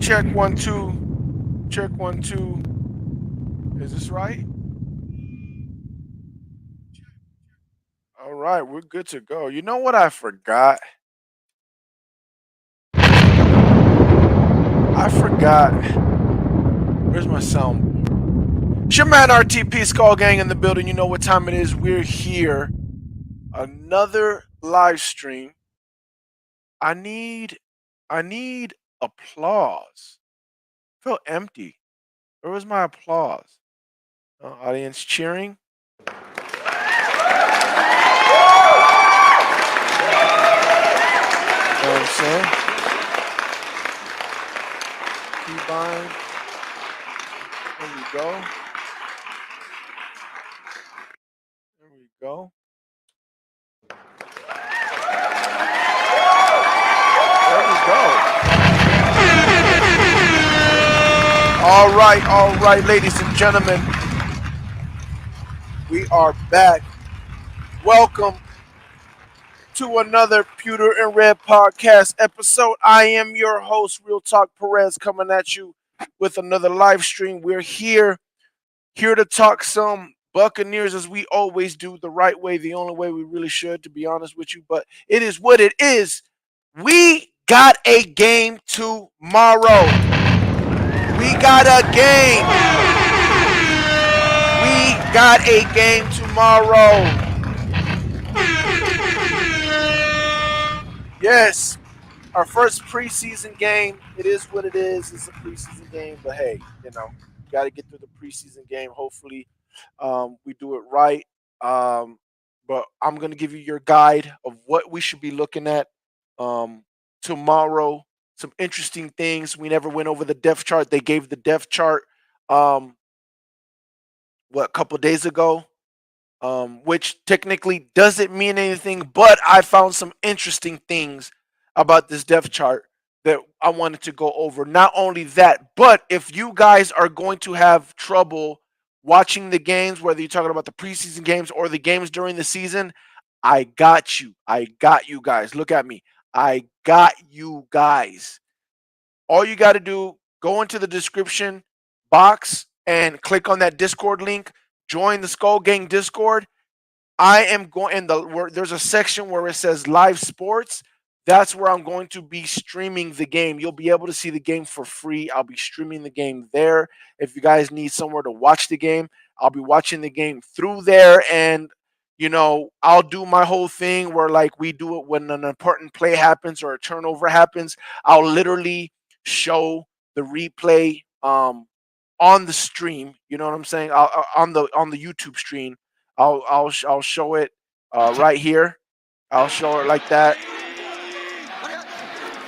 Check 1 2. Check 1 2. Is this right? All right, we're good to go. You know what I forgot? I forgot. Where's my soundboard? It's your man RTP Skull Gang in the building. You know what time it is. We're here. Another live stream. I need applause. I feel empty. Where was my applause? Audience cheering. You know what I'm saying? Keybind. There we go. There we go. There we go. All right, ladies and gentlemen. We are back. Welcome to another Pewter and Red podcast episode. I am your host, Real Talk Perez, coming at you with another live stream. We're here to talk some Buccaneers as we always do, the right way, the only way we really should, to be honest with you. But it is what it is. We got a game tomorrow. We got a game. We got a game tomorrow. Yes, our first preseason game. It is what it is. It's a preseason game, but hey, you got to get through the preseason game. Hopefully, we do it right. But I'm gonna give you your guide of what we should be looking at tomorrow. Some interesting things. We never went over the depth chart. They gave the depth chart a couple days ago. Which technically doesn't mean anything, but I found some interesting things about this depth chart that I wanted to go over. Not only that, but if you guys are going to have trouble watching the games, whether you're talking about the preseason games or the games during the season, I got you. I got you guys. Look at me. I got you guys. All you got to do, go into the description box and click on that Discord link. Join the Skull Gang Discord. I am going there's a section where it says live sports. That's where I'm going to be streaming the game. You'll be able to see the game for free. I'll be streaming the game there. If you guys need somewhere to watch the game, I'll be watching the game through there. And I'll do my whole thing where like we do it when an important play happens or a turnover happens. I'll literally show the replay on the stream. You know what I'm saying? On the YouTube stream, I'll show it right here. I'll show it like that.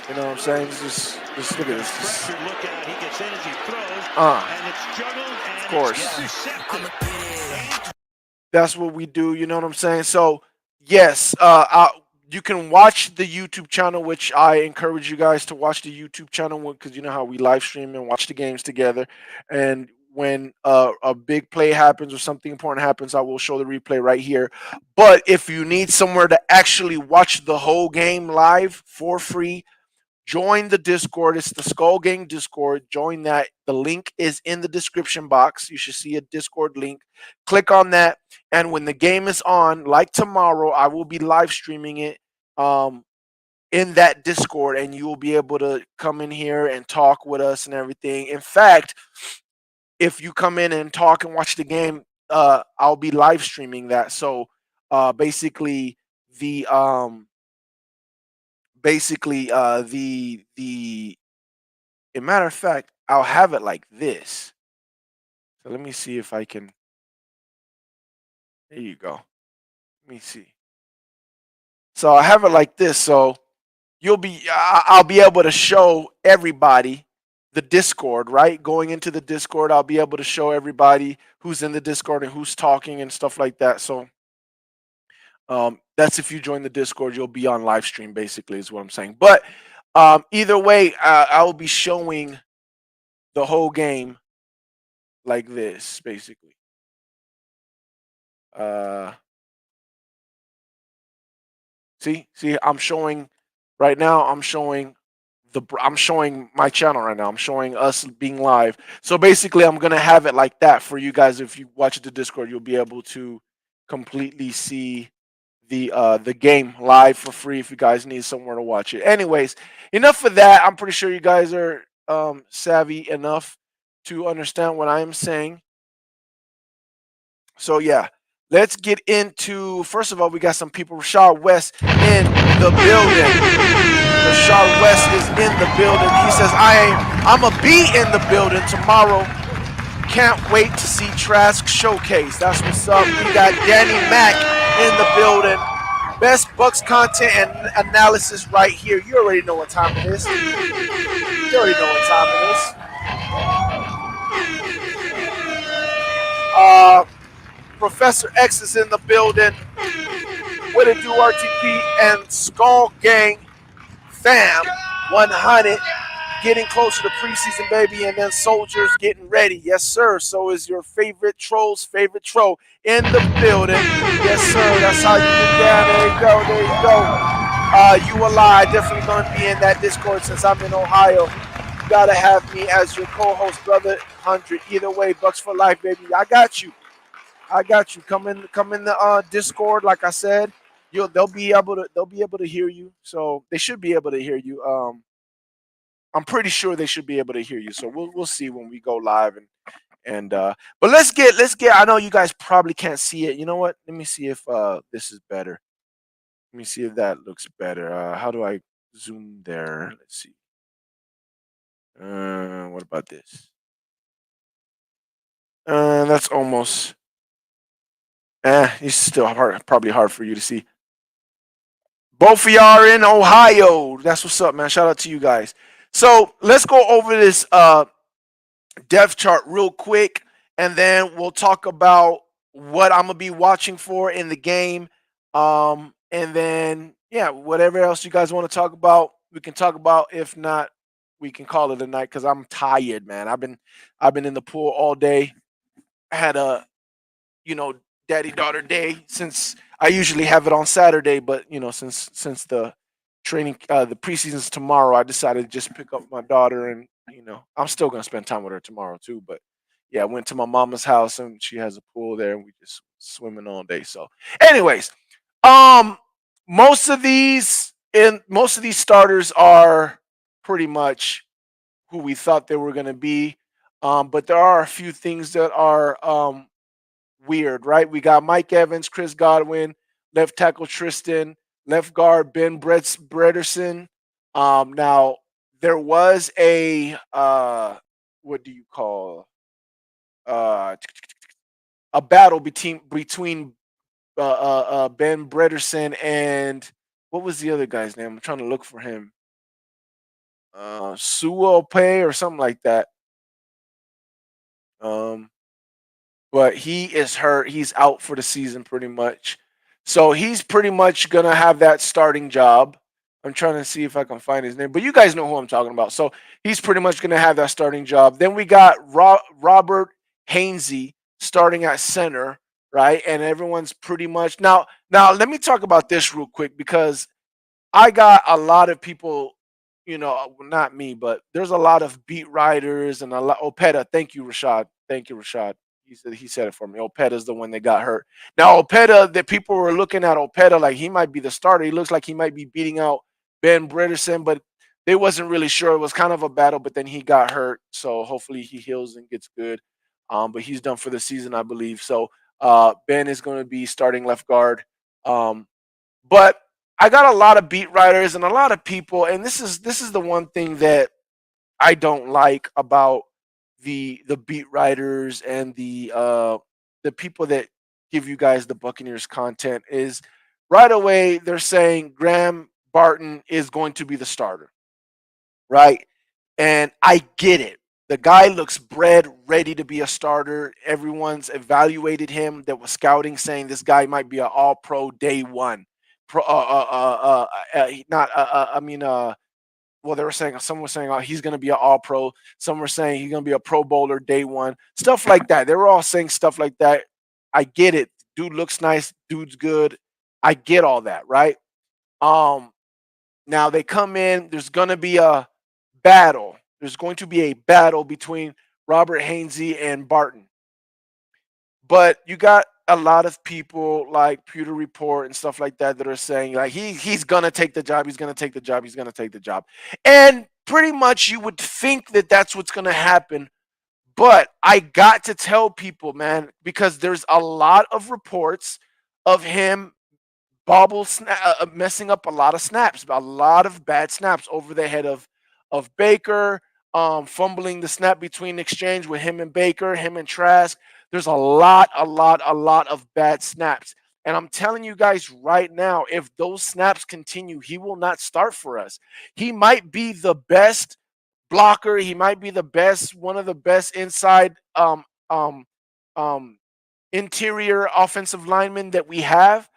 You know what I'm saying? Just look at this. Pressure look out. He gets in as he throws. And it's juggled and Of course. it's intercepted. That's what we do. You know what I'm saying? So yes, you can watch the YouTube channel, which I encourage you guys to watch the YouTube channel because you know how we live stream and watch the games together. And when a big play happens or something important happens, I will show the replay right here. But if you need somewhere to actually watch the whole game live for free, join the Discord. It's the Skull Gang Discord. Join that. The link is in the description box. You should see a Discord link. Click on that. And when the game is on, like tomorrow, I will be live streaming it in that Discord, and you will be able to come in here and talk with us and everything. In fact, if you come in and talk and watch the game, I'll be live streaming that. So basically, the the a matter of fact, I'll have it like this. So let me see if I can. There you go. Let me see. So I have it like this. So I'll be able to show everybody the Discord, right? Going into the Discord, I'll be able to show everybody who's in the Discord and who's talking and stuff like that. So that's if you join the Discord, you'll be on live stream, basically, is what I'm saying. But either way, I will be showing the whole game like this, basically. Uh, see, I'm showing right now. I'm showing my channel right now. I'm showing us being live. So basically, I'm gonna have it like that for you guys. If you watch the Discord, you'll be able to completely see the game live for free if you guys need somewhere to watch it. Anyways, enough of that. I'm pretty sure you guys are savvy enough to understand what I am saying. So yeah, let's get into. First of all, we got some people. Rashard West in the building. Rashard West is in the building. He says, "I'ma be in the building tomorrow. Can't wait to see Trask showcase." That's what's up. We got Danny Mack in the building. Best Bucks content and analysis right here. You already know what time it is. You already know what time it is. Professor X is in the building. What it do, RTP and Skull Gang fam 100. Getting closer to preseason, baby, and then soldiers getting ready. Yes, sir. So is your favorite troll's favorite troll in the building. Yes, sir. That's how you get down. There you go. There you go. You alive. Definitely going to be in that Discord since I'm in Ohio. You got to have me as your co-host, brother. 100. Either way, Bucks for life, baby. I got you. I got you. Come in the Discord. Like I said, they'll be able to hear you. So they should be able to hear you. I'm pretty sure they should be able to hear you. So we'll see when we go live and but let's get I know you guys probably can't see it. You know what? Let me see if this is better. Let me see if that looks better. How do I zoom there? Let's see. What about this? That's almost it's still probably hard for you to see. Both of y'all are in Ohio. That's what's up, man. Shout out to you guys. So let's go over this depth chart real quick, and then we'll talk about what I'm gonna be watching for in the game. And then yeah, whatever else you guys want to talk about, we can talk about. If not, we can call it a night because I'm tired, man. I've been in the pool all day. I had a you know daddy daughter day since I usually have it on Saturday, but since the training the preseason's tomorrow, I decided to just pick up my daughter, and I'm still gonna spend time with her tomorrow too. But yeah, I went to my mama's house and she has a pool there, and we just swimming all day. So, anyways, um, most of these starters are pretty much who we thought they were gonna be, but there are a few things that are weird, right? We got Mike Evans, Chris Godwin, left tackle Tristan, left guard Ben Brederson. Now there was what do you call uh, a battle between Ben Brederson and what was the other guy's name? I'm trying to look for him. Suo Pay or something like that. Um, but he is hurt. He's out for the season pretty much. So he's pretty much gonna have that starting job. I'm trying to see if I can find his name, but you guys know who I'm talking about. So he's pretty much gonna have that starting job. Then we got Robert Hainsey starting at center, right? And everyone's pretty much now. Now let me talk about this real quick because I got a lot of people, not me, but there's a lot of beat writers and a lot. Opeta, thank you, Rashad. Thank you, Rashad. He said it for me. Opeta's the one that got hurt. Now Opeta, the people were looking at Opeta like he might be the starter. He looks like he might be beating out Ben Bredesen, but they wasn't really sure. It was kind of a battle, but then he got hurt. So hopefully he heals and gets good. But he's done for the season, I believe. So Ben is going to be starting left guard. But I got a lot of beat writers and a lot of people, and this is the one thing that I don't like about the beat writers and the people that give you guys the Buccaneers content is right away they're saying Graham Barton is going to be the starter, right? And I get it. The guy looks bred, ready to be a starter. Everyone's evaluated him that was scouting, saying this guy might be an all pro day one. Not, I mean, well, they were saying, some were saying, oh, he's going to be an all pro. Some were saying he's going to be a pro bowler day one. Stuff like that. They were all saying stuff like that. I get it. Dude looks nice. Dude's good. I get all that, right? Um, Now they come in. There's going to be a battle. There's going to be a battle between Robert Hainsey and Barton. But you got a lot of people like Pewter Report and stuff like that are saying like he's gonna take the job. He's gonna take the job. He's gonna take the job. And pretty much you would think that that's what's gonna happen. But I got to tell people, man, because there's a lot of reports of him messing up a lot of snaps, a lot of bad snaps over the head of Baker, fumbling the snap between exchange with him and Baker, him and Trask. There's a lot of bad snaps. And I'm telling you guys right now, if those snaps continue, he will not start for us. He might be the best blocker. He might be the best, one of the best inside um, interior offensive linemen that we have,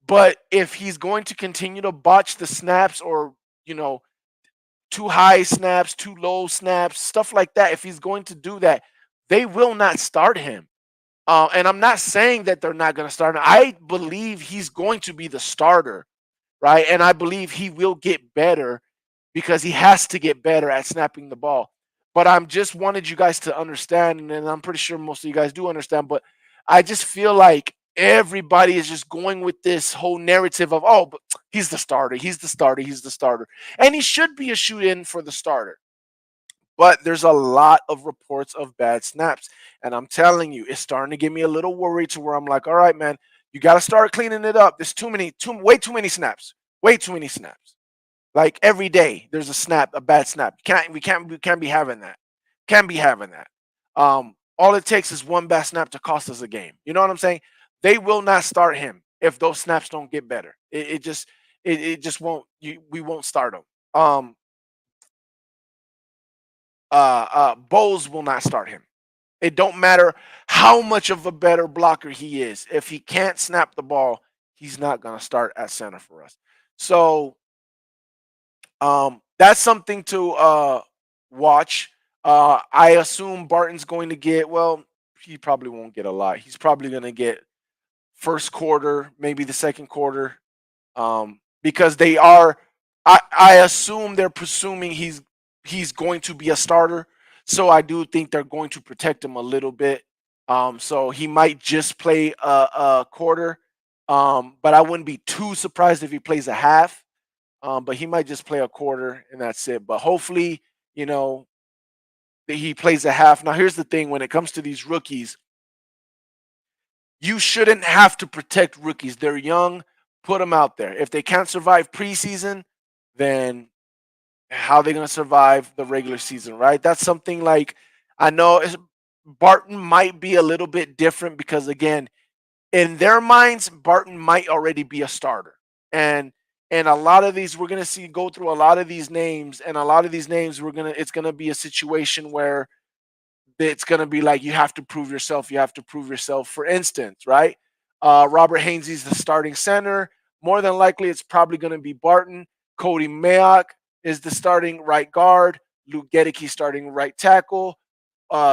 but if he's going to continue to botch the snaps or, you know, too high snaps, too low snaps, stuff like that, if he's going to do that, they will not start him. And I'm not saying that they're not going to start him. I believe he's going to be the starter, right? And I believe he will get better because he has to get better at snapping the ball. But I'm just wanted you guys to understand, and I'm pretty sure most of you guys do understand, but I just feel like everybody is just going with this whole narrative of, oh, but he's the starter, he's the starter, he's the starter. And he should be a shoot in for the starter. But there's a lot of reports of bad snaps. And I'm telling you, it's starting to get me a little worried to where I'm like, all right, man, you got to start cleaning it up. There's way too many snaps. Way too many snaps. Like every day, there's a snap, a bad snap. We can't be having that. Can't be having that. All it takes is one bad snap to cost us a game. You know what I'm saying? They will not start him if those snaps don't get better. It just won't. We won't start him. Bowles will not start him. It don't matter how much of a better blocker he is. If he can't snap the ball, he's not gonna start at center for us. So that's something to watch. I assume Barton's going to get, well, he probably won't get a lot. He's probably going to get first quarter, maybe the second quarter, because they are. I assume they're presuming he's going to be a starter, so I do think they're going to protect him a little bit. So he might just play a quarter, but I wouldn't be too surprised if he plays a half. But he might just play a quarter and that's it. But hopefully, you know, that he plays a half. Now, here's the thing: when it comes to these rookies, You shouldn't have to protect rookies. They're young. Put them out there. If they can't survive preseason, then how are they going to survive the regular season, right? That's something like I know Barton might be a little bit different because, again, in their minds, Barton might already be a starter. And a lot of these we're gonna see go through a lot of these names, and a lot of these names it's gonna be a situation where it's gonna be like you have to prove yourself, you have to prove yourself. For instance, right? Robert Hainsey's the starting center. More than likely, it's probably gonna be Barton. Cody Mayock is the starting right guard. Luke Gedeke starting right tackle.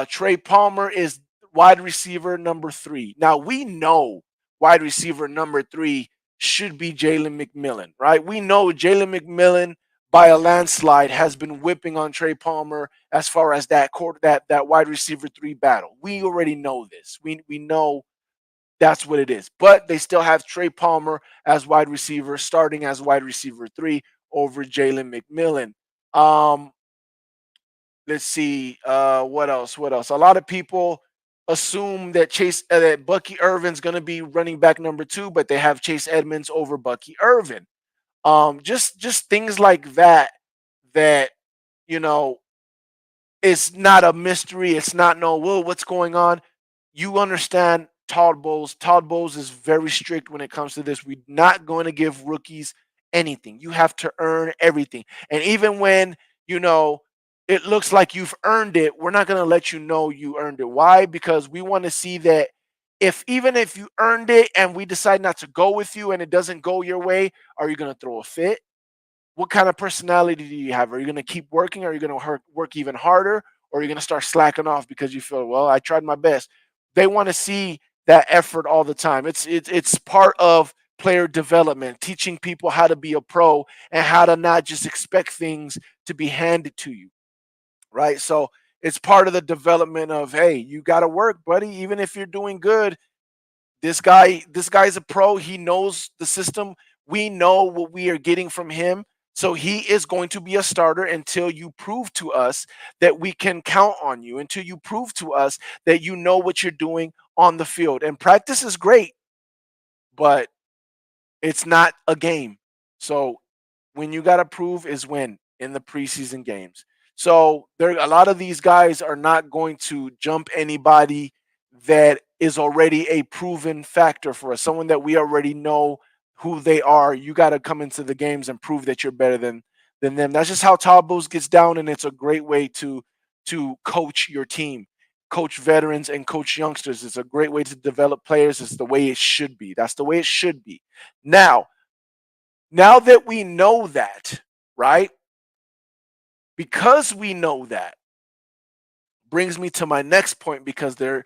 Trey Palmer is wide receiver number 3. Now we know wide receiver number 3 should be Jalen McMillan, right? We know Jalen McMillan by a landslide has been whipping on Trey Palmer as far as that wide receiver 3 battle. We already know this. We know that's what it is. But they still have Trey Palmer as wide receiver, starting as wide receiver 3 over Jalen McMillan. Let's see. What else? What else? A lot of people assume that that Bucky Irvin's going to be running back number 2, but they have Chase Edmonds over Bucky Irvin. Just things like that. That you know, it's not a mystery. It's not no. Well, what's going on? You understand Todd Bowles. Todd Bowles is very strict when it comes to this. We're not going to give rookies anything. You have to earn everything. And even when, you know, it looks like you've earned it, we're not going to let you know you earned it. Why? Because we want to see that even if you earned it and we decide not to go with you and it doesn't go your way, are you going to throw a fit? What kind of personality do you have? Are you going to keep working? Are you going to work even harder? Or are you going to start slacking off because you feel, well, I tried my best? They want to see that effort all the time. It's part of player development, teaching people how to be a pro and how to not just expect things to be handed to you, right? So it's part of the development of, hey, you got to work, buddy. Even if you're doing good, this guy's a pro. He knows the system. We know what we are getting from him. So he is going to be a starter until you prove to us that we can count on you, until you prove to us that you know what you're doing on the field. And practice is great, but it's not a game. So when you got to prove is when in the preseason games. So there, a lot of these guys are not going to jump anybody that is already a proven factor for us, someone that we already know who they are. You got to come into the games and prove that you're better than them. That's just how Todd Bowles gets down, and it's a great way to coach your team, coach veterans and coach youngsters. It's a great way to develop players. It's the way it should be. That's the way it should be. Now that we know that, right? Because we know that, brings me to my next point because there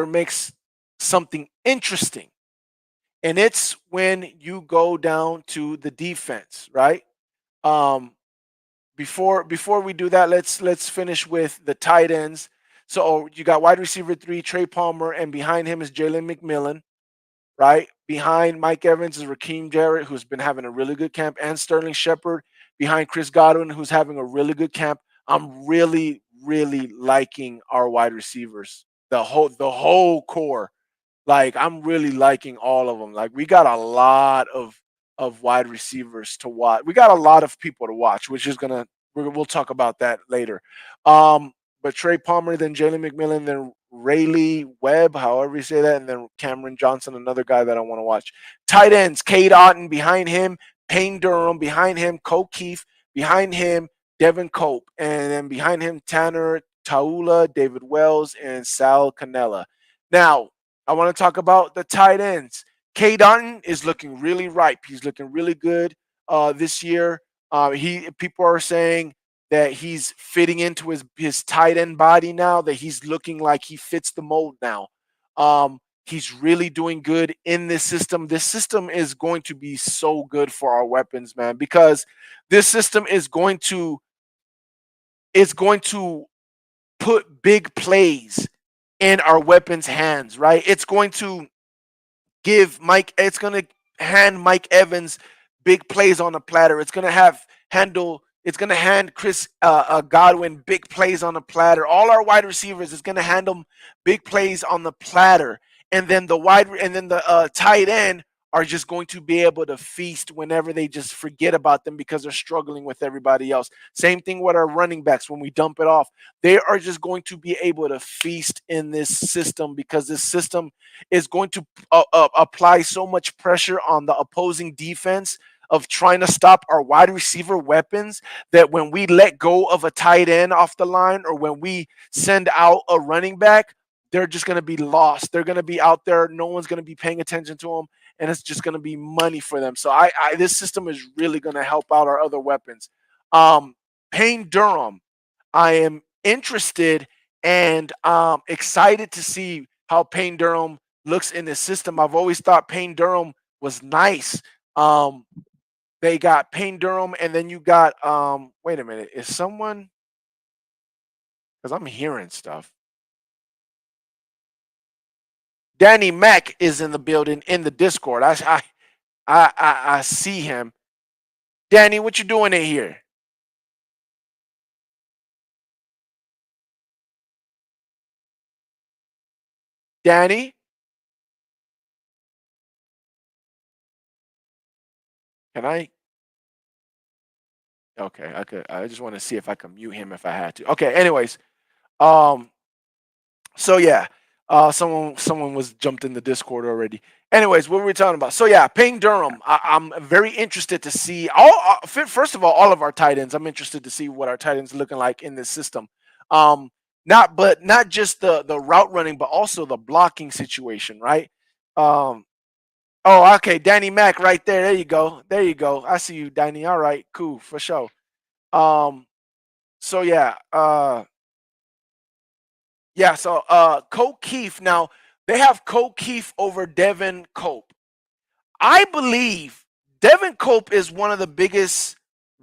makes something interesting. And it's when you go down to the defense, right? Um before we do that, let's finish with the tight ends. So you got wide receiver 3 Trey Palmer, and behind him is Jalen McMillan, right? Behind Mike Evans is Raheem Jarrett, who's been having a really good camp, and Sterling Shepard. Behind Chris Godwin, who's having a really good camp. I'm really, really liking our wide receivers. The whole core. Like, I'm really liking all of them. Like, we got a lot of wide receivers to watch. We got a lot of people to watch, which is gonna we'll talk about that later. But Trey Palmer, then Jalen McMillan, then Rayleigh Webb, however you say that, and then Cameron Johnson, another guy that I want to watch. Tight ends, Cade Otton behind him, Payne Durham behind him, Cole Keefe behind him, Devin Cope, and then behind him Tanner Taula, David Wells, and Sal Canella. Now, I want to talk about the tight ends. Cade Otton is looking really ripe. He's looking really good this year. He People are saying that he's fitting into his tight end body now. That he's looking like he fits the mold now. He's really doing good in this system. This system is going to be so good for our weapons, man, because this system is going to put big plays in our weapons' hands, right? It's going to hand Mike Evans big plays on the platter. It's going to hand Chris Godwin big plays on the platter. All our wide receivers is going to hand them big plays on the platter. and then the tight end are just going to be able to feast whenever they just forget about them because they're struggling with everybody else. Same thing with our running backs when we dump it off. They are just going to be able to feast in this system because this system is going to apply so much pressure on the opposing defense of trying to stop our wide receiver weapons that when we let go of a tight end off the line or when we send out a running back, they're just going to be lost. They're going to be out there. No one's going to be paying attention to them, and it's just going to be money for them. So this system is really going to help out our other weapons. Payne Durham, I am interested and excited to see how Payne Durham looks in this system. I've always thought Payne Durham was nice. They got Payne Durham, and then you got wait a minute, is someone, because I'm hearing stuff. Danny Mack is in the building in the Discord. I see him. Danny, what you doing in here? Danny? Can I? Okay, I could. I just want to see if I can mute him if I had to. Okay, anyways. Um, so yeah. Someone was jumped in the Discord already. Anyways, what were we talking about? So yeah, Payne Durham. I'm very interested to see first of all of our tight ends. I'm interested to see what our tight ends looking like in this system. Um, not just the route running, but also the blocking situation, right? Um, oh, okay, Danny Mack right there. There you go. There you go. I see you, Danny. All right, cool for sure. Um, so Colt Keith. Now they have Colt Keith over Devin Cope. I believe Devin Cope is one of the biggest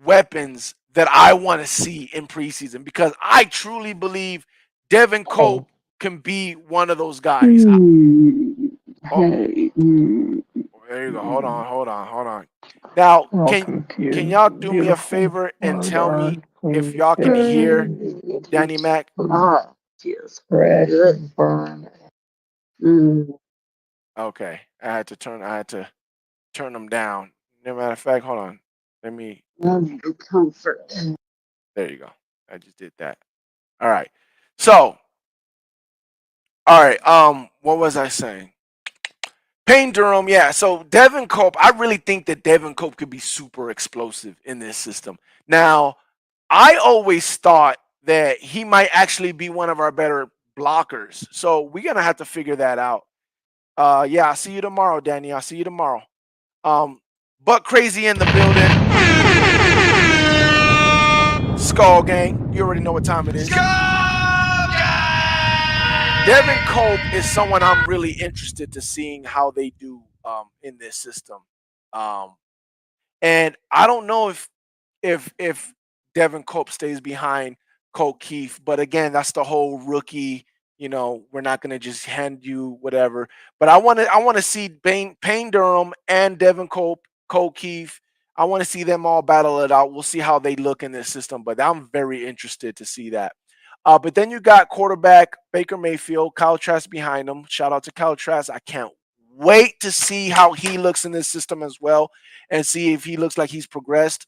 weapons that I want to see in preseason because I truly believe Devin Cope can be one of those guys. Oh, Hey, there you go. Hold on. Now, can y'all do me a favor and tell me if y'all can hear Danny Mac? Yes, fresh and burn. Mm. Okay, I had to turn them down. No matter of fact, hold on. Let me. Love the comfort. There you go. I just did that. All right. So, all right. What was I saying? Payne Durham, yeah. So Devin Cope, I really think that Devin Cope could be super explosive in this system. Now, I always thought that he might actually be one of our better blockers. So we're gonna have to figure that out. Yeah, I'll see you tomorrow, Danny. I'll see you tomorrow. Buck Crazy in the building. Skull Gang. You already know what time it is. Devin Cope is someone I'm really interested to seeing how they do in this system. Um, and I don't know if Devin Cope stays behind Cole Keith, but again, that's the whole rookie. You know, we're not gonna just hand you whatever. But I want to see Payne Durham and Devin Cope, Cole Keith. I want to see them all battle it out. We'll see how they look in this system, but I'm very interested to see that. But then you got quarterback Baker Mayfield, Kyle Trask behind him. Shout out to Kyle Trask. I can't wait to see how he looks in this system as well and see if he looks like he's progressed.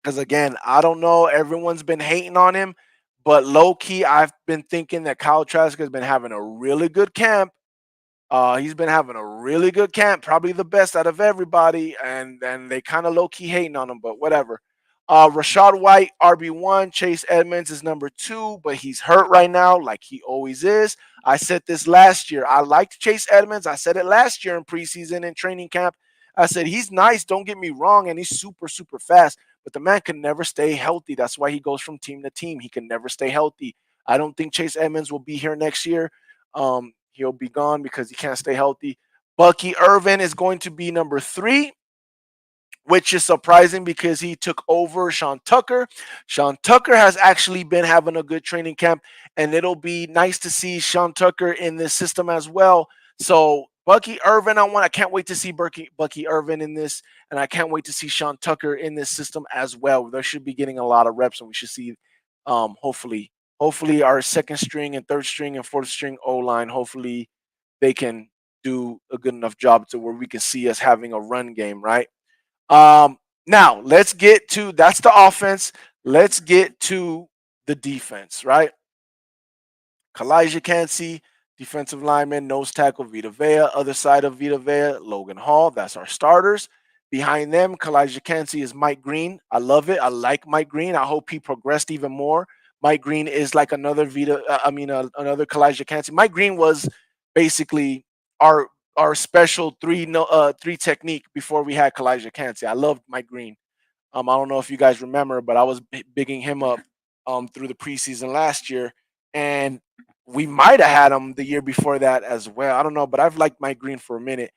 Because again, I don't know. Everyone's been hating on him, but low key, I've been thinking that Kyle Trask has been having a really good camp. He's been having a really good camp, probably the best out of everybody, and they kind of low key hating on him, but whatever. Rashad White, RB1. Chase Edmonds is number 2, but he's hurt right now, like he always is. I said this last year. I liked Chase Edmonds. I said it last year in preseason and training camp. I said he's nice, don't get me wrong, and he's super, super fast, but the man can never stay healthy. That's why he goes from team to team. He can never stay healthy. I don't think Chase Edmonds will be here next year. He'll be gone because he can't stay healthy. Bucky Irvin is going to be number 3, which is surprising because he took over Sean Tucker. Sean Tucker has actually been having a good training camp, and it'll be nice to see Sean Tucker in this system as well. So Bucky Irvin, I can't wait to see Bucky Irvin in this, and I can't wait to see Sean Tucker in this system as well. They should be getting a lot of reps, and we should see, hopefully our second string and third string and fourth string O line, hopefully they can do a good enough job to where we can see us having a run game, right? Now let's get to that's the offense. Let's get to the defense, right? Kalijah Cansey, defensive lineman, nose tackle, Vita Vea. Other side of Vita Vea, Logan Hall. That's our starters. Behind them, Kalijah Cansey is Mike Green. I love it. I like Mike Green. I hope he progressed even more. Mike Green is like another another Kalijah Cansey. Mike Green was basically our our special three technique before we had Kalijah Cansey. I loved Mike Green. I don't know if you guys remember, but I was bigging him up through the preseason last year, and we might have had him the year before that as well. I don't know, but I've liked Mike Green for a minute.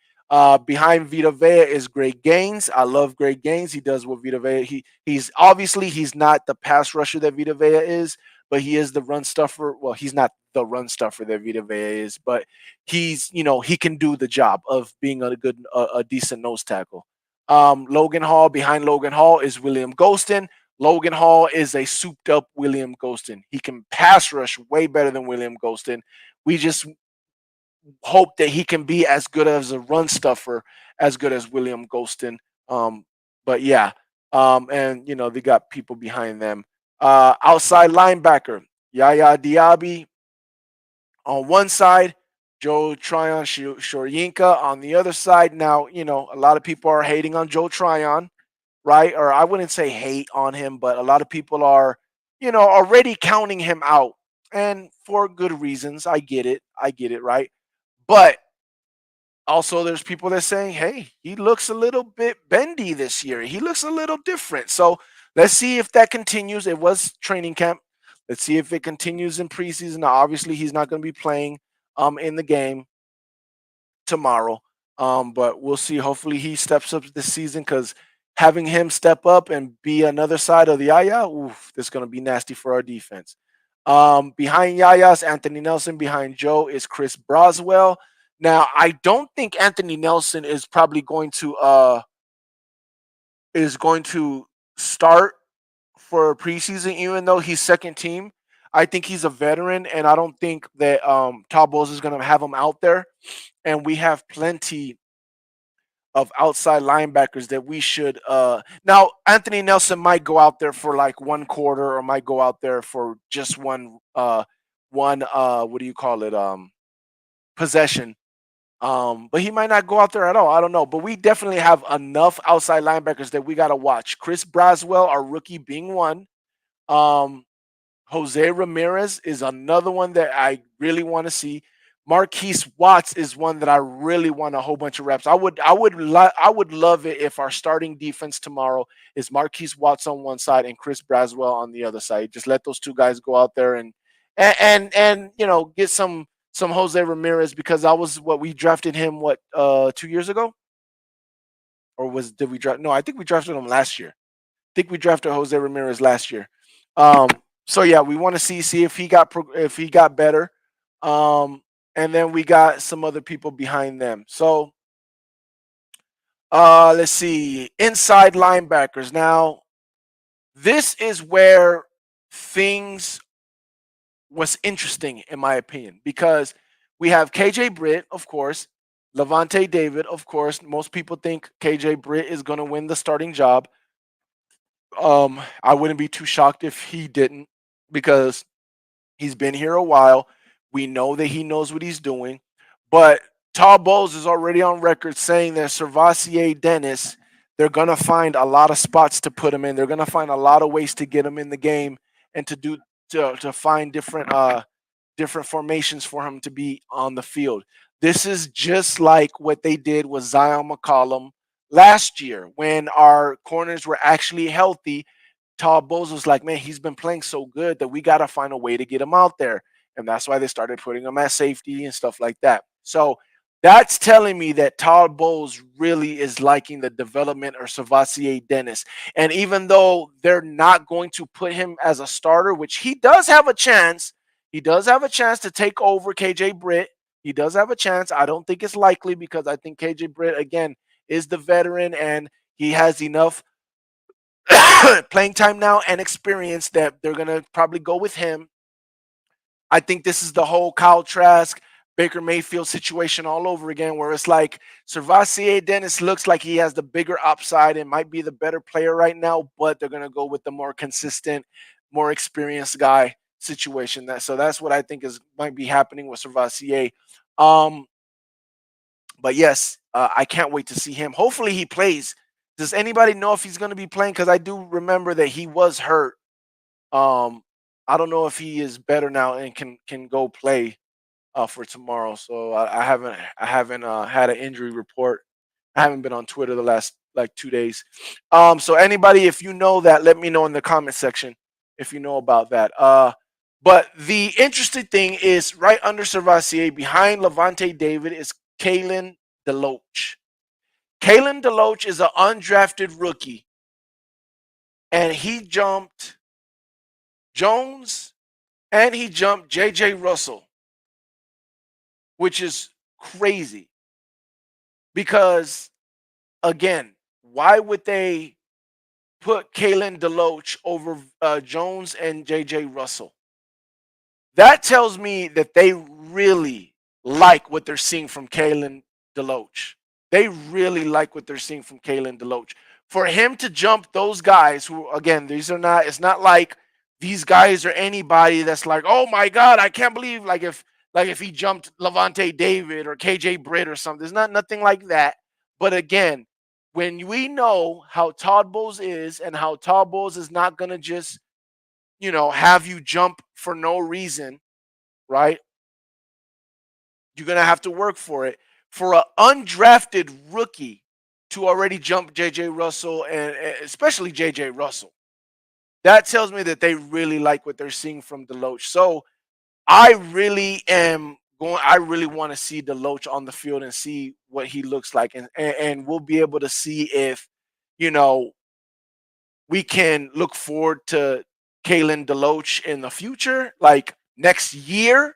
Behind Vita Vea is Greg Gaines. I love Greg Gaines. He does what Vita Vea. He's obviously he's not the pass rusher that Vita Vea is, but he is the run stuffer. Well, he's not the run stuffer that Vita Vea is, but he's he can do the job of being a decent nose tackle. Logan Hall, behind Logan Hall is William Golston. Logan Hall is a souped up William Golston. He can pass rush way better than William Golston. We just hope that he can be as good as a run stuffer, as good as William Golston. But yeah, and they got people behind them. Outside linebacker, Yaya Diaby on one side, Joe Tryon Shoryinka on the other side. Now, a lot of people are hating on Joe Tryon, right? Or I wouldn't say hate on him, but a lot of people are, already counting him out. And for good reasons. I get it. I get it, right? But also there's people that saying, hey, he looks a little bit bendy this year. He looks a little different. So let's see if that continues. It was training camp. Let's see if it continues in preseason. Now, obviously, he's not going to be playing in the game tomorrow. But we'll see. Hopefully he steps up this season because having him step up and be another side of the Yaya, oof, this is going to be nasty for our defense. Behind Yaya's Anthony Nelson. Behind Joe is Chris Broswell. Now, I don't think Anthony Nelson is going to start for preseason, even though he's second team. I think he's a veteran, and I don't think that Todd Bowles is going to have him out there. And we have plenty of outside linebackers that we should. Now, Anthony Nelson might go out there for like one quarter, or might go out there for just one what do you call it possession. But he might not go out there at all. I don't know. But we definitely have enough outside linebackers that we got to watch. Chris Braswell, our rookie, being one. Um, Jose Ramirez is another one that I really want to see. Marquise Watts is one that I really want a whole bunch of reps. I would love it if our starting defense tomorrow is Marquise Watts on one side and Chris Braswell on the other side. Just let those two guys go out there and get some Jose Ramirez, because I was what we drafted him 2 years ago, or did we draft? No, I think we drafted him last year. I think we drafted Jose Ramirez last year. Um, so yeah, we want to see if if he got better. And then we got some other people behind them. So let's see, inside linebackers. Now, this is where things was interesting in my opinion, because we have KJ Britt, of course, Levante David, of course. Most people think KJ Britt is going to win the starting job. I wouldn't be too shocked if he didn't, because he's been here a while. We know that he knows what he's doing. But Todd Bowles is already on record saying that Servatier Dennis, they're going to find a lot of spots to put him in. They're going to find a lot of ways to get him in the game and to find different formations for him to be on the field. This is just like what they did with Zion McCollum last year when our corners were actually healthy. Todd Bowles was like, man, he's been playing so good that we got to find a way to get him out there. And that's why they started putting him at safety and stuff like that. So that's telling me that Todd Bowles really is liking the development of Savasier Dennis. And even though they're not going to put him as a starter, which he does have a chance, to take over KJ Britt. He does have a chance. I don't think it's likely, because I think KJ Britt, again, is the veteran and he has enough playing time now and experience that they're going to probably go with him. I think this is the whole Kyle Trask, Baker Mayfield situation all over again, where it's like Servassier Dennis looks like he has the bigger upside and might be the better player right now, but they're gonna go with the more consistent, more experienced guy situation. That's what I think is might be happening with Servassier. Um, but yes, I can't wait to see him. Hopefully he plays. Does anybody know if he's going to be playing? Because I do remember that he was hurt. Um, I don't know if he is better now and can go play for tomorrow. So I haven't had an injury report. I haven't been on Twitter the last like 2 days. So anybody, if you know that, let me know in the comment section if you know about that. But the interesting thing is right under Servassier, behind Levante David, is Kalen DeLoach. Kalen DeLoach is an undrafted rookie, and he jumped Jones and he jumped J.J. Russell, which is crazy because, again, why would they put Kalen DeLoach over Jones and J.J. Russell? That tells me that they really like what they're seeing from Kalen DeLoach. They really like what they're seeing from Kalen DeLoach. For him to jump those guys who, again, these are not, it's not like these guys are anybody that's like, oh my God, I can't believe like if he jumped Levante David or KJ Britt or something. There's not nothing like that. But again, when we know how Todd Bowles is and how Todd Bowles is not gonna just, have you jump for no reason, right? You're going to have to work for it. For an undrafted rookie to already jump J.J. Russell and especially J.J. Russell, that tells me that they really like what they're seeing from Deloach. So I really want to see Deloach on the field and see what he looks like. And we'll be able to see if, you know, we can look forward to Kalen Deloach in the future, like next year,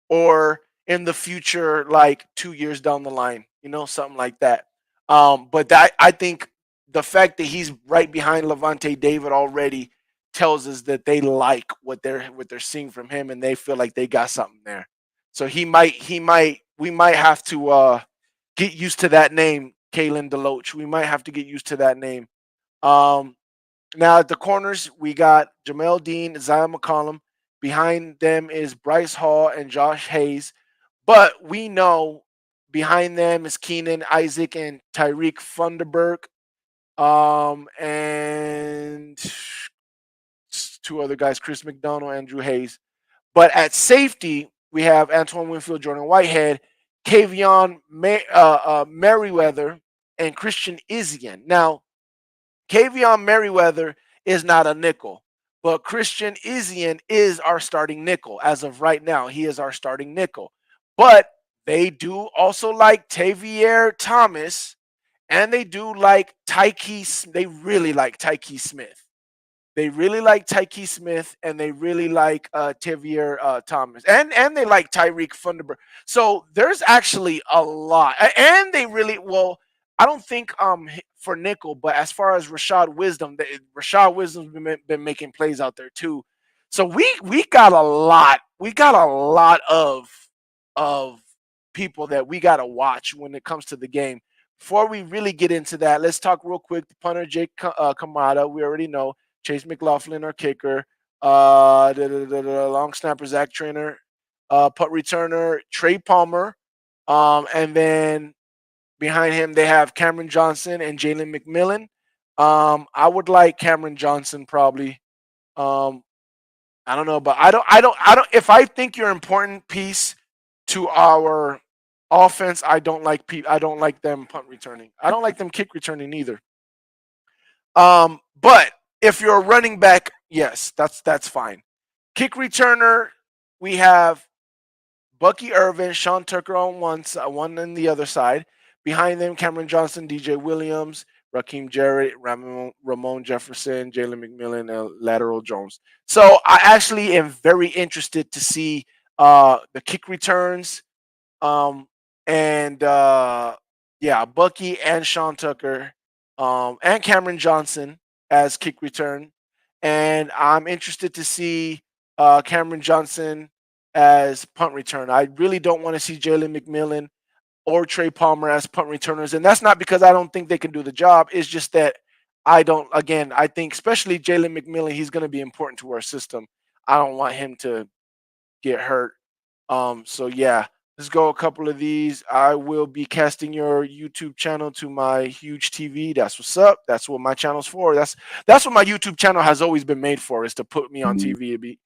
or in the future, like 2 years down the line, something like that. But that I think the fact that he's right behind Levante David already tells us that they like what they're seeing from him, and they feel like they got something there. So we might have to get used to that name, Kalen Deloach. We might have to get used to that name. Um, Now at the corners, we got Jamel Dean, Zion McCollum. Behind them is Bryce Hall and Josh Hayes. But we know behind them is Keenan, Isaac, and Tyreek Funderburg. And two other guys, Chris McDonald, Andrew Hayes. But at safety, we have Antoine Winfield, Jordan Whitehead, Merriweather, and Christian Izien. Now, Kavion Merriweather is not a nickel, but Christian Izien is our starting nickel. As of right now, he is our starting nickel. But they do also like Tavier Thomas, and they do like they really like Tyke Smith. They really like Tyke Smith, and they really like Tavier Thomas, and they like Tyreek Funderburg. So there's actually a lot, and they really well. I don't think for nickel, but as far as Rashad Wisdom's been making plays out there too. So we got a lot. We got a lot of people that we got to watch when it comes to the game. Before we really get into that, let's talk real quick. The punter Jake Kamada, we already know. Chase McLaughlin, our kicker. The long snapper Zach Trainer, putt returner Trey Palmer, and then behind him they have Cameron Johnson and Jalen McMillan. I would like Cameron Johnson probably. Um, I don't know, but I don't. If I think you're an important piece to our offense, I don't like them punt returning. I don't like them kick returning either. But if you're a running back, yes, that's fine. Kick returner, we have Bucky Irvin, Sean Tucker on one on the other side. Behind them, Cameron Johnson, DJ Williams, Raheem Jarrett, Ramon Jefferson, Jalen McMillan, and Lateral Jones. So I actually am very interested to see the kick returns. Um, and yeah, Bucky and Sean Tucker, and Cameron Johnson as kick return, and I'm interested to see Cameron Johnson as punt return. I really don't want to see Jalen McMillan or Trey Palmer as punt returners. And that's not because I don't think they can do the job. It's just that I don't, again, I think especially Jalen McMillan, he's going to be important to our system. I don't want him to get hurt. So yeah, let's go a couple of these. I will be casting your YouTube channel to my huge TV. That's what's up. That's what my channel's for. That's what my YouTube channel has always been made for, is to put me on TV to be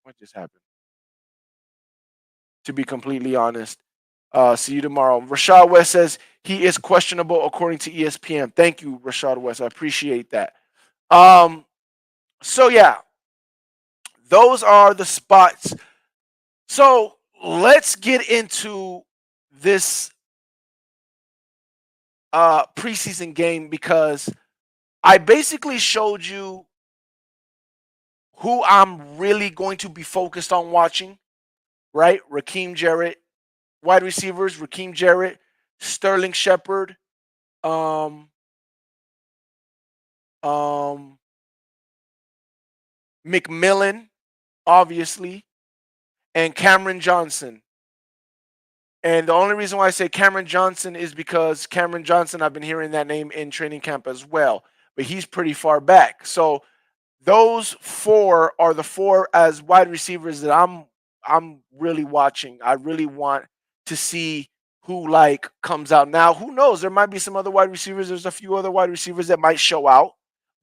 what just happened? To be completely honest. See you tomorrow. Rashad West says he is questionable according to ESPN. Thank you, Rashad West. I appreciate that. So yeah, those are the spots. So let's get into this preseason game, because I basically showed you who I'm really going to be focused on watching, right? Raheem Jarrett, wide receivers, Raheem Jarrett, Sterling Shepard, um, um, McMillan, obviously, and Cameron Johnson. And the only reason why I say Cameron Johnson is because Cameron Johnson, I've been hearing that name in training camp as well, but he's pretty far back. So those four are the four as wide receivers that I'm really watching. I really want to see who like comes out. Now, who knows? There might be some other wide receivers. There's a few other wide receivers that might show out,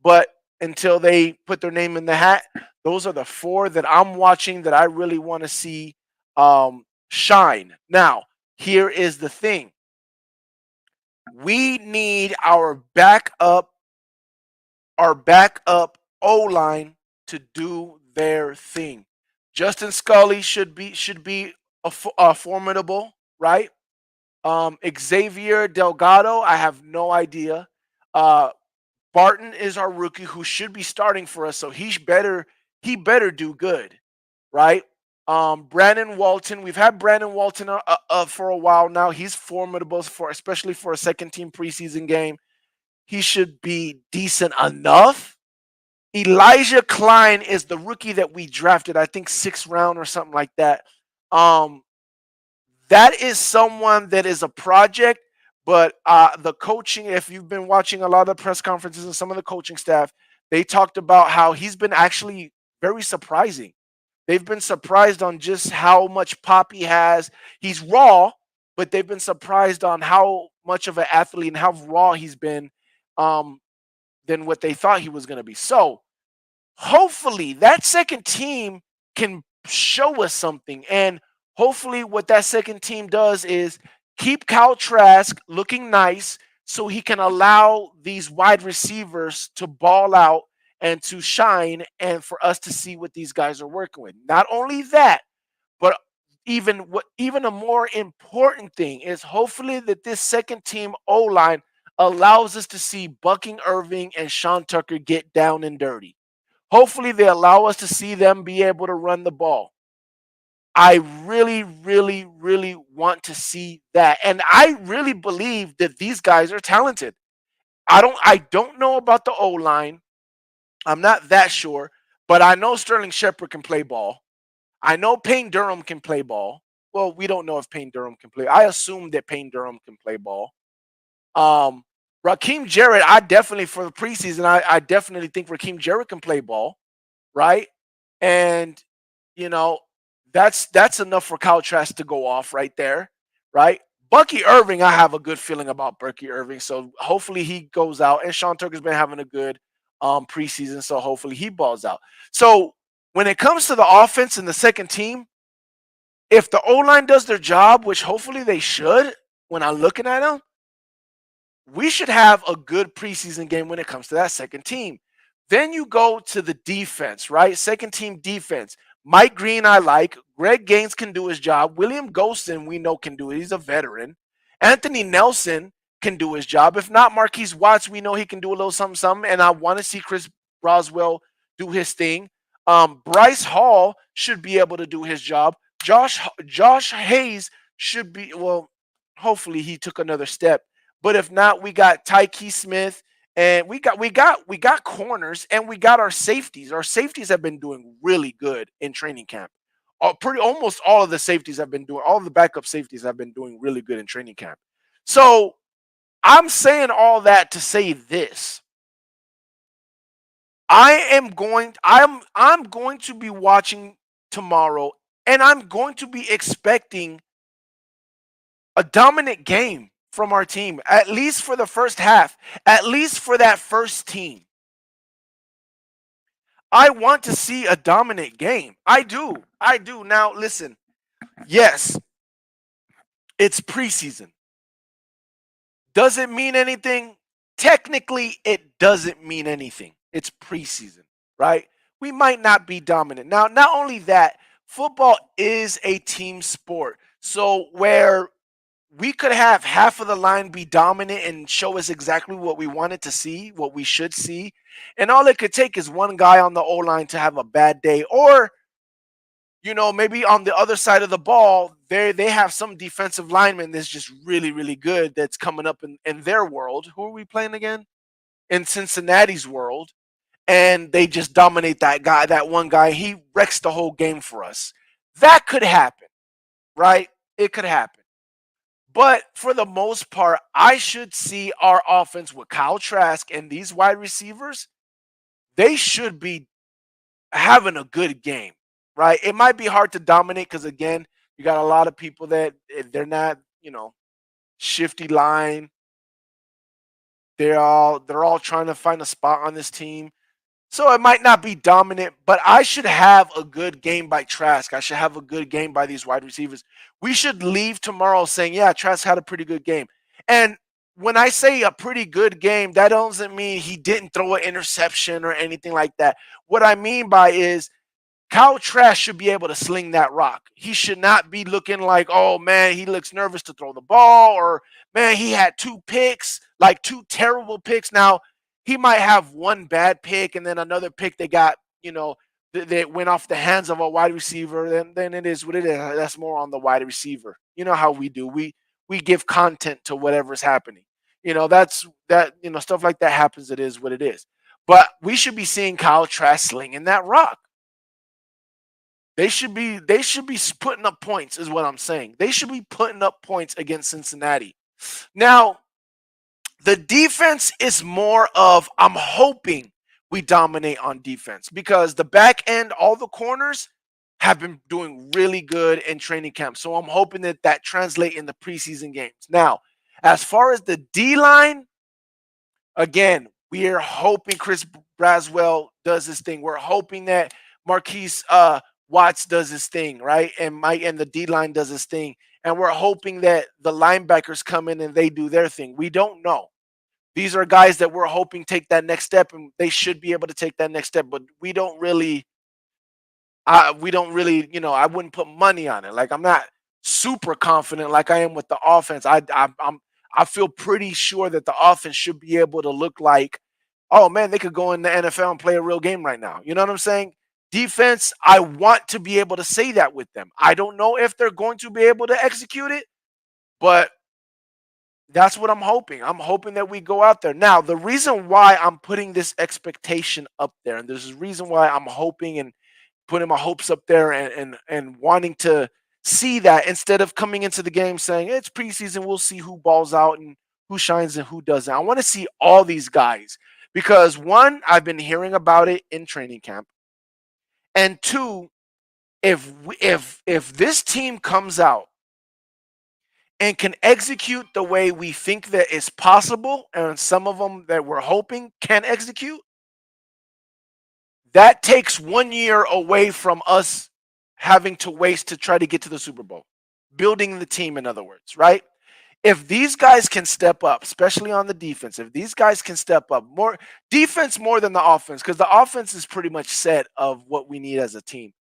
but until they put their name in the hat, those are the four that I'm watching that I really want to see shine. Now, here is the thing. We need our backup O-line to do their thing. Justin Scully should be a formidable, right? Xavier Delgado, I have no idea. Barton is our rookie who should be starting for us, so he better do good, right? Brandon Walton, we've had Brandon Walton for a while now. He's formidable especially for a second team preseason game. He should be decent enough. Elijah Klein is the rookie that we drafted, I think 6th round or something like that. Um, that is someone that is a project, but the coaching, if you've been watching a lot of press conferences and some of the coaching staff, they talked about how he's been actually very surprising. They've been surprised on just how much pop he has. He's raw, but they've been surprised on how much of an athlete and how raw he's been um, than what they thought he was going to be. So hopefully that second team can show us something. And hopefully what that second team does is keep Kyle Trask looking nice so he can allow these wide receivers to ball out and to shine, and for us to see what these guys are working with. Not only that, but even a more important thing is hopefully that this second team O-line allows us to see Bucking Irving and Sean Tucker get down and dirty. Hopefully they allow us to see them be able to run the ball. I really, really, really want to see that. And I really believe that these guys are talented. I don't know about the O-line. I'm not that sure, but I know Sterling Shepard can play ball. I know Payne Durham can play ball. Well, we don't know if Payne Durham can play. I assume that Payne Durham can play ball. Um, Raheem Jarrett, I definitely for the preseason, I definitely think Raheem Jarrett can play ball, right? And you know, that's enough for Kyle Trask to go off right there, right? Bucky Irving, I have a good feeling about Bucky Irving, so hopefully he goes out. And Sean Tucker's been having a good preseason, so hopefully he balls out. So when it comes to the offense and the second team, if the O line does their job, which hopefully they should, when I'm looking at them, we should have a good preseason game when it comes to that second team. Then you go to the defense, right? Second team defense. Mike Green, I like. Greg Gaines can do his job. William Golston, we know, can do it. He's a veteran. Anthony Nelson can do his job. If not, Marquise Watts, we know he can do a little something, something. And I want to see Chris Roswell do his thing. Bryce Hall should be able to do his job. Josh Hayes should be, well, hopefully he took another step. But if not, we got Tyke Smith, and we got corners, and we got our safeties. Our safeties have been doing really good in training camp. almost all of the safeties have been doing, all of the backup safeties have been doing really good in training camp. So I'm saying all that to say this. I'm going to be watching tomorrow, and I'm going to be expecting a dominant game from our team, at least for the first half, at least for that first team. I want to see a dominant game. I do. I do. Now, listen, yes, it's preseason. Does it mean anything? Technically, it doesn't mean anything. It's preseason, right? We might not be dominant. Now, not only that, football is a team sport. So, where we could have half of the line be dominant and show us exactly what we wanted to see, what we should see. And all it could take is one guy on the O line to have a bad day. Or, maybe on the other side of the ball, they have some defensive lineman that's just really, really good that's coming up in their world. Who are we playing again? In Cincinnati's world. And they just dominate that guy, that one guy. He wrecks the whole game for us. That could happen, right? It could happen. But for the most part, I should see our offense with Kyle Trask and these wide receivers. They should be having a good game, right? It might be hard to dominate because, again, you got a lot of people that they're not, shifty line. They're all trying to find a spot on this team. So it might not be dominant, but I should have a good game by Trask. I should have a good game by these wide receivers. We should leave tomorrow saying, yeah, Trask had a pretty good game. And when I say a pretty good game, that doesn't mean he didn't throw an interception or anything like that. What I mean by is Kyle Trask should be able to sling that rock. He should not be looking like, oh man, he looks nervous to throw the ball, or man, he had two picks, like two terrible picks. Now, he might have one bad pick and then another pick that got, that went off the hands of a wide receiver. Then it is what it is. That's more on the wide receiver. You know how we do. We give content to whatever's happening. That's that, stuff like that happens. It is what it is. But we should be seeing Kyle Trask slinging that rock. They should be putting up points, is what I'm saying. They should be putting up points against Cincinnati. Now, the defense is more of, I'm hoping we dominate on defense because the back end, all the corners have been doing really good in training camp. So I'm hoping that translates in the preseason games. Now, as far as the D line, again, we are hoping Chris Braswell does his thing. We're hoping that Marquise Watts does his thing, right? And the D line does his thing. And we're hoping that the linebackers come in and they do their thing. We don't know. These are guys that we're hoping take that next step, and they should be able to take that next step. But we don't really, I wouldn't put money on it. Like, I'm not super confident like I am with the offense. I feel pretty sure that the offense should be able to look like, oh man, they could go in the NFL and play a real game right now. You know what I'm saying? Defense, I want to be able to say that with them. I don't know if they're going to be able to execute it, but that's what I'm hoping. I'm hoping that we go out there. Now, the reason why I'm putting this expectation up there, and there's a reason why I'm hoping and putting my hopes up there and wanting to see that instead of coming into the game saying it's preseason, we'll see who balls out and who shines and who doesn't. I want to see all these guys because, one, I've been hearing about it in training camp. And two, if this team comes out and can execute the way we think that is possible, and some of them that we're hoping can execute, that takes 1 year away from us having to waste to try to get to the Super Bowl. Building the team, in other words, right? If these guys can step up, especially on the defense, if these guys can step up more, defense more than the offense, because the offense is pretty much set of what we need as a team.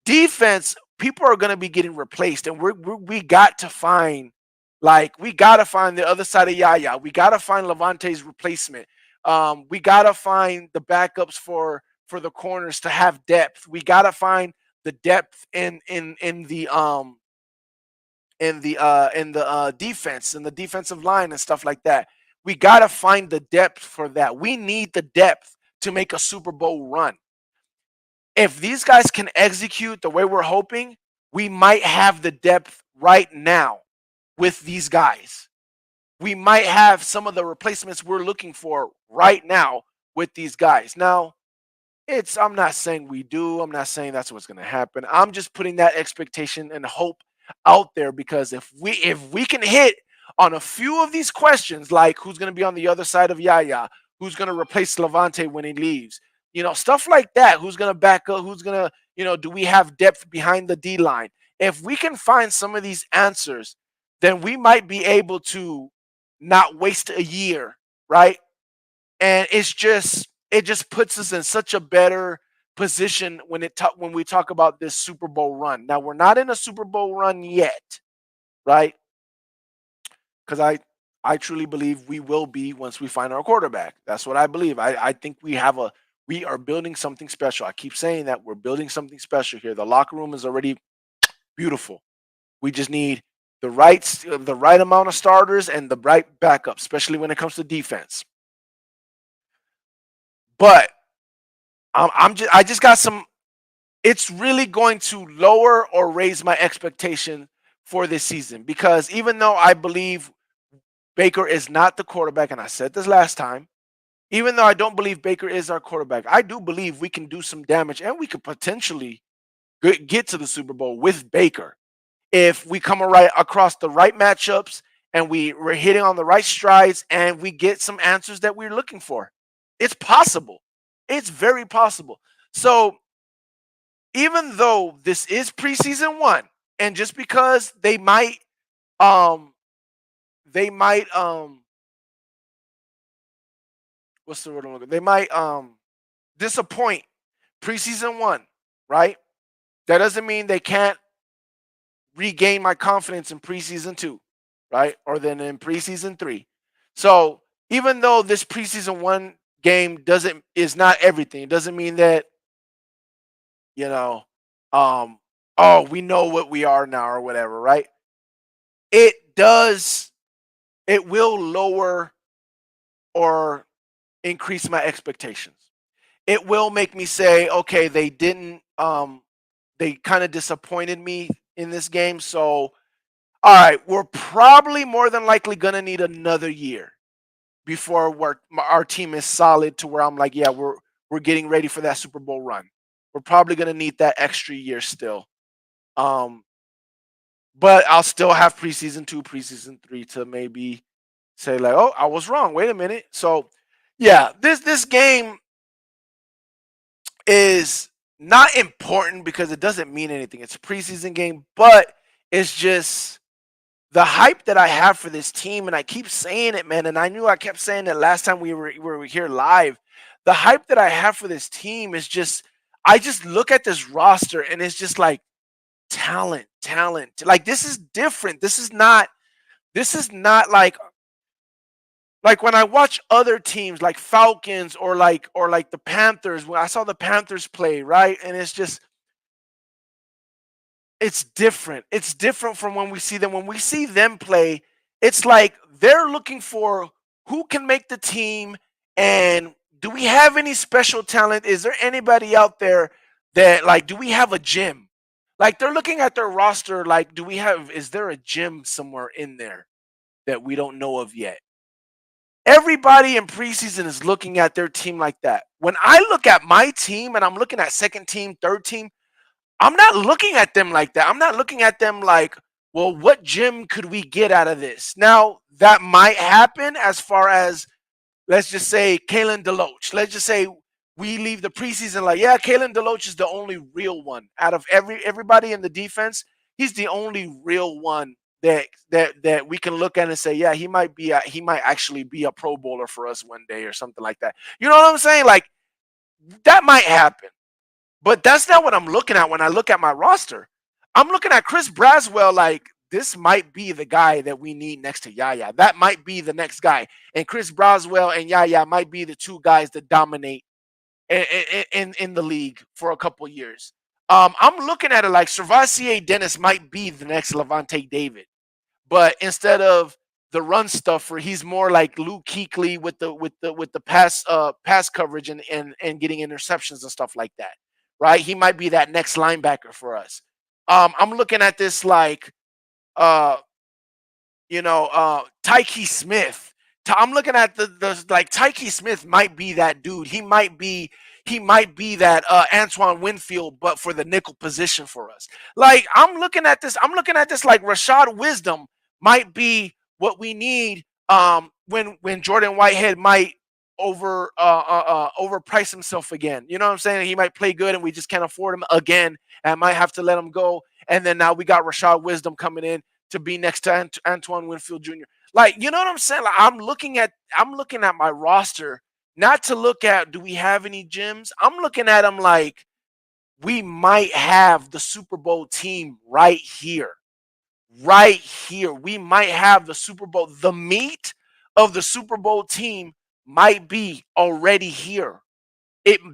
Defense, people are going to be getting replaced, and we got to find, we got to find the other side of Yaya. We got to find Levante's replacement. We got to find the backups for the corners to have depth. We got to find the depth in the defense and the defensive line and stuff like that. We got to find the depth for that. We need the depth to make a Super Bowl run. If these guys can execute the way we're hoping, we might have the depth right now with these guys. We might have some of the replacements we're looking for right now with these guys. Now, I'm not saying we do. I'm not saying that's what's going to happen. I'm just putting that expectation and hope out there, because if we can hit on a few of these questions, like who's going to be on the other side of Yaya, who's going to replace Levante when he leaves, stuff like that, who's going to back up, who's going to, do we have depth behind the D line? If we can find some of these answers, then we might be able to not waste a year, right? And it just puts us in such a better position when we talk about this Super Bowl run. Now, we're not in a Super Bowl run yet, right? Because I truly believe we will be once we find our quarterback. That's what I believe. I think we are building something special. I keep saying that we're building something special here. The locker room is already beautiful. We just need the right amount of starters and the right backup, especially when it comes to defense. But I just got some. It's really going to lower or raise my expectation for this season, because even though I believe Baker is not the quarterback, and I said this last time, even though I don't believe Baker is our quarterback, I do believe we can do some damage and we could potentially get to the Super Bowl with Baker if we come right across the right matchups and we're hitting on the right strides and we get some answers that we're looking for. It's possible. It's very possible. So even though this is preseason one, and just because um they might what's the word I'm looking? They might disappoint preseason one, right? That doesn't mean they can't regain my confidence in preseason two, right? Or then in preseason three. So even though this preseason one game is not everything, it doesn't mean that, you know, um, oh, we know what we are now or whatever, right? It does, it will lower or increase my expectations. It will make me say, okay, they kind of disappointed me in this game. So, all right, we're probably more than likely going to need another year before our team is solid to where I'm like, yeah, we're getting ready for that Super Bowl run. We're probably going to need that extra year still. Um, but I'll still have preseason 2, preseason 3 to maybe say like, oh, I was wrong. Wait a minute. So, yeah, this game is not important because it doesn't mean anything. It's a preseason game, but it's just the hype that I have for this team, and I keep saying it, man. And I knew I kept saying it last time we were here live. The hype that I have for this team is just, I just look at this roster and it's just like talent, talent. Like, this is different. This is not like when I watch other teams like Falcons or like the Panthers. When I saw the Panthers play, right, and it's different. It's different from when we see them. When we see them play, it's like they're looking for who can make the team, and do we have any special talent? Is there anybody out there that, like, do we have a gym? Like, they're looking at their roster like, is there a gym somewhere in there that we don't know of yet? Everybody in preseason is looking at their team like that. When I look at my team and I'm looking at second team, third team, I'm not looking at them like that. I'm not looking at them like, well, what gym could we get out of this? Now, that might happen as far as, let's just say, Kalen DeLoach. Let's just say we leave the preseason like, yeah, Kalen DeLoach is the only real one out of everybody in the defense. He's the only real one that we can look at and say, yeah, he might actually be a Pro Bowler for us one day or something like that. You know what I'm saying? Like, that might happen. But that's not what I'm looking at when I look at my roster. I'm looking at Chris Braswell like, this might be the guy that we need next to Yaya. That might be the next guy. And Chris Braswell and Yaya might be the two guys that dominate in the league for a couple years. I'm looking at it like Servassier Dennis might be the next Levante David. But instead of the run stuffer, he's more like Luke Kuechly with the pass coverage and getting interceptions and stuff like that. right? He might be that next linebacker for us. I'm looking at this like uh Tyke Smith. I'm looking at the like Tyke Smith might be that dude. He might be that Antoine Winfield, but for the nickel position for us. Like I'm looking at this. I'm looking at this like Rashad Wisdom might be what we need. When Jordan Whitehead might overprice himself again. You know what I'm saying? He might play good and we just can't afford him again and might have to let him go. And then now we got Rashad Wisdom coming in to be next to Antoine Winfield Jr. Like, you know what I'm saying? Like, I'm looking at my roster, not to look at do we have any gyms. I'm looking at them like we might have the Super Bowl team right here. Right here. We might have the Super Bowl. The meat of the Super Bowl team might be already here.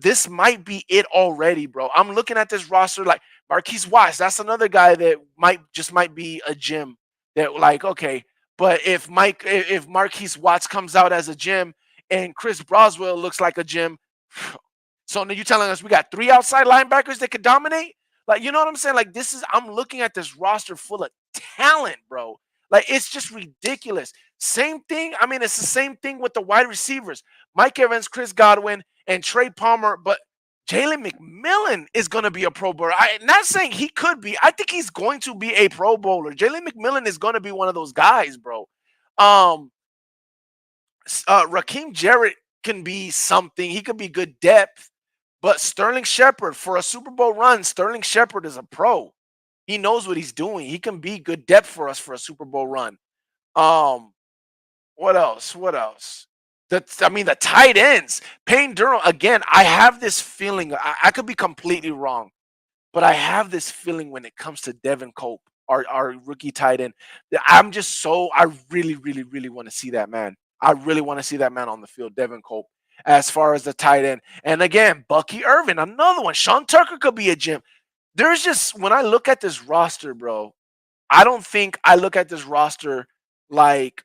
This might be it already, bro. I'm looking at this roster like Marquise Watts. That's another guy that might be a gym that like okay. But if Marquise Watts comes out as a gym and Chris Broswell looks like a gym, so now you're telling us we got 3 outside linebackers that could dominate? Like, you know what I'm saying? Like, I'm looking at this roster full of talent, bro. Like, it's just ridiculous. Same thing. I mean, it's the same thing with the wide receivers. Mike Evans, Chris Godwin, and Trey Palmer, but Jalen McMillan is going to be a Pro Bowler. I'm not saying he could be. I think he's going to be a Pro Bowler. Jalen McMillan is going to be one of those guys, bro. Um, Raheem Jarrett can be something. He could be good depth. But Sterling Shepard, for a Super Bowl run, Sterling Shepard is a pro. He knows what he's doing. He can be good depth for us for a Super Bowl run. Um, what else? What else? The tight ends. Payne Durham, again, I have this feeling. I could be completely wrong, but I have this feeling when it comes to Devin Cope, our rookie tight end. I really, really, really want to see that man. I really want to see that man on the field, Devin Cope, as far as the tight end. And again, Bucky Irvin, another one. Sean Tucker could be a gem. There's just, when I look at this roster, bro, I don't think I look at this roster like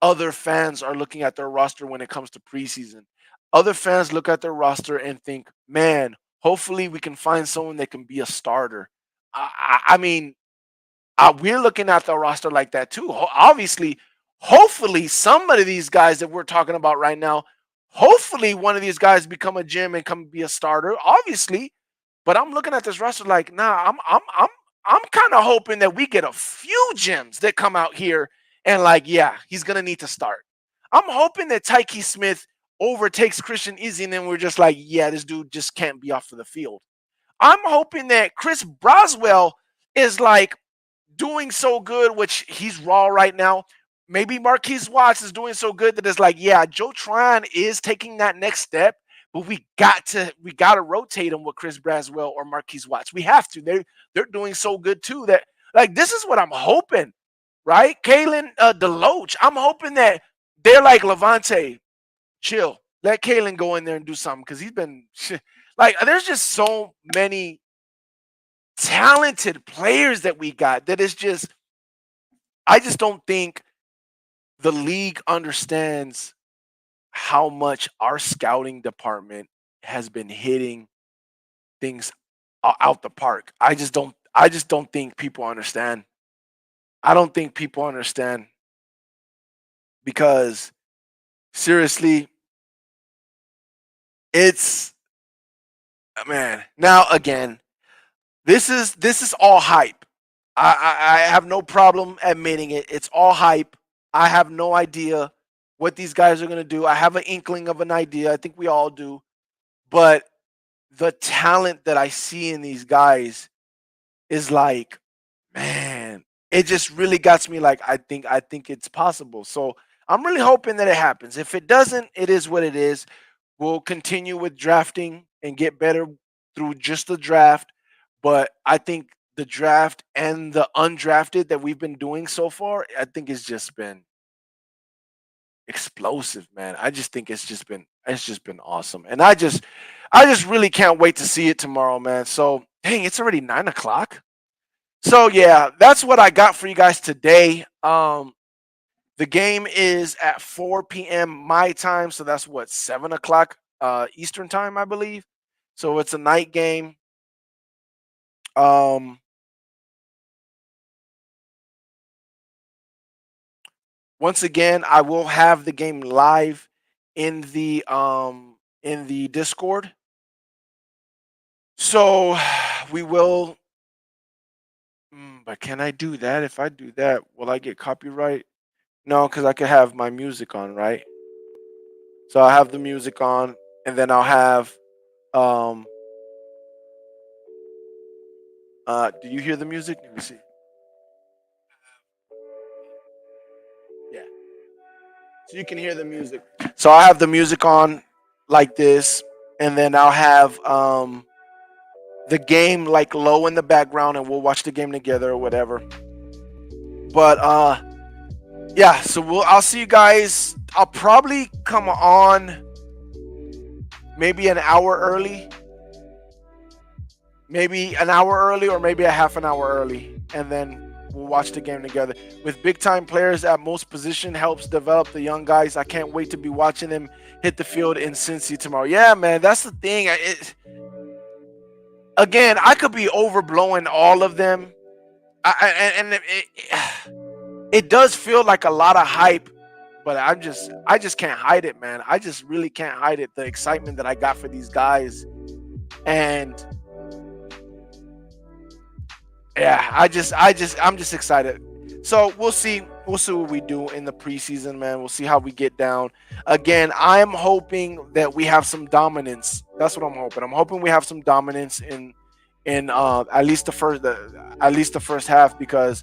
other fans are looking at their roster when it comes to preseason. Other fans look at their roster and think, man, hopefully we can find someone that can be a starter. I mean, we're looking at the roster like that too. Obviously, hopefully, somebody of these guys that we're talking about right now, hopefully one of these guys become a gem and come be a starter. Obviously, but I'm looking at this roster like, nah, I'm kind of hoping that we get a few gems that come out here and like, yeah, he's gonna need to start. I'm hoping that Tyke Smith overtakes Christian Izzy and then we're just like, yeah, this dude just can't be off of the field. I'm hoping that Chris Broswell is like doing so good, which he's raw right now. Maybe Marquise Watts is doing so good that it's like, yeah, Joe Tryon is taking that next step, but we gotta rotate him with Chris Braswell or Marquise Watts. We have to. They're doing so good too that like this is what I'm hoping, right? Kalen Deloach. I'm hoping that they're like Levante, chill. Let Kalen go in there and do something because he's been like there's just so many talented players that we got that is just I just don't think the league understands how much our scouting department has been hitting things out the park. I just don't think people understand. I don't think people understand because seriously, it's man. Now again, this is all hype. I have no problem admitting it. It's all hype. I have no idea what these guys are gonna do. I have an inkling of an idea. I think we all do. But the talent that I see in these guys is like, man, it just really gets me like I think it's possible. So I'm really hoping that it happens. If it doesn't, it is what it is. We'll continue with drafting and get better through just the draft. But I think the draft and the undrafted that we've been doing so far, I think it's just been explosive, man. I just think it's just been awesome. And I just really can't wait to see it tomorrow, man. So dang, it's already 9 o'clock. So yeah, that's what I got for you guys today. The game is at 4 p.m. my time, so that's what 7 o'clock Eastern time, I believe. So it's a night game. Um, Once again, I will have the game live in the Discord. So we will. But can I do that? If I do that, will I get copyright? No, because I could have my music on, right? So I'll have the music on, and then I'll have. Um, do you hear the music? Let me see. Yeah. So you can hear the music. So I'll have the music on like this, and then I'll have the game like low in the background, and we'll watch the game together or whatever. But yeah, so I'll see you guys. I'll probably come on maybe an hour early, maybe an hour early, or maybe a half an hour early, and then we'll watch the game together. With big time players at most position helps develop the young guys. I can't wait to be watching them hit the field in Cincy tomorrow. Yeah, man, that's the thing. Again, I could be overblowing all of them. It does feel like a lot of hype, but I just can't hide it, man. I just really can't hide it. The excitement that I got for these guys, and yeah, I'm just excited. So we'll see. We'll see what we do in the preseason, man. We'll see how we get down. Again, I'm hoping that we have some dominance. That's what I'm hoping. I'm hoping we have some dominance in at least the first half, because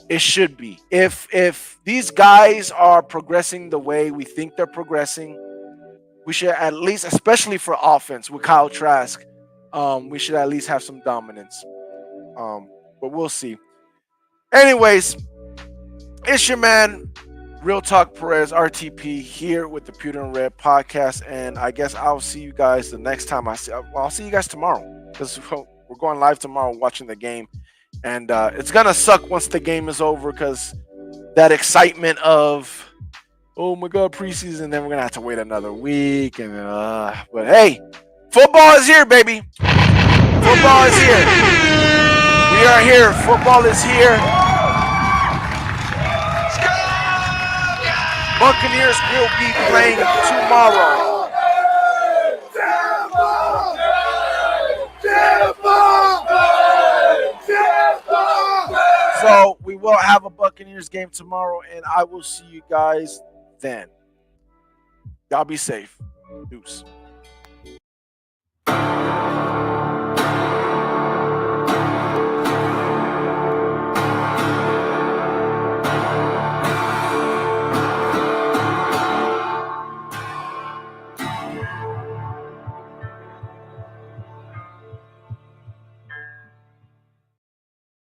it should be. If these guys are progressing the way we think they're progressing, we should at least, especially for offense with Kyle Trask, we should at least have some dominance. But we'll see. Anyways, it's your man, Real Talk Perez, RTP, here with the Pewter and Red podcast. And I guess I'll see you guys the next time I'll see you guys tomorrow, because we're going live tomorrow watching the game. And it's going to suck once the game is over, because that excitement of, oh my God, preseason, then we're going to have to wait another week. And but hey, football is here, baby. Football is here. We are here. Football is here. Buccaneers will be playing tomorrow. So we will have a Buccaneers game tomorrow, and I will see you guys then. Y'all be safe. Deuce.